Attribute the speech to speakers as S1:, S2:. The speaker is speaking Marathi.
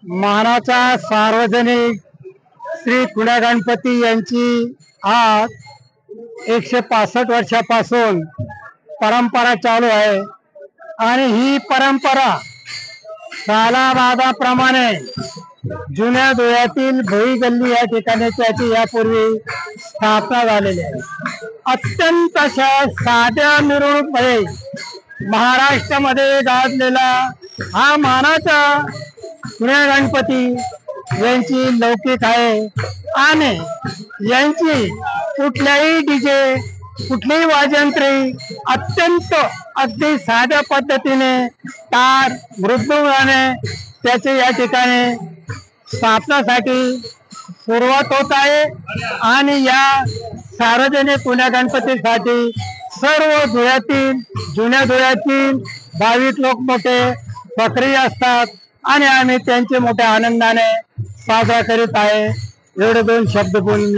S1: मानाचा सार्वजनिक श्री कुण्या गणपती यांची आज 165 वर्षापासून परंपरा चालू आहे आणि ही परंपरा सालाबादाप्रमाणे जुन्या धुळ्यातील भोई गल्ली या ठिकाणी त्याची यापूर्वी स्थापना झालेली आहे। अत्यंत अशा साध्या मिरवणूकमध्ये महाराष्ट्रामध्ये गाजलेला हा मानाचा कुण्या गणपती यांची लौकिक आहे आणि यांची कुठल्याही डीजे कुठलीही वाजयंत्री अत्यंत अगदी साध्या पद्धतीने टाळ मृदुंगाने त्याचे या ठिकाणी स्थापनासाठी सुरुवात होत आहे आणि या सार्वजनिक कुण्या गणपतीसाठी सर्व धुळ्यातील जुन्या धुळ्यातील भाविक लोक मोठे सक्रिय असतात आणि आम्ही त्यांचे मोठ्या आनंदाने साजरा करीत आहे। एवढे दोन शब्द बोलून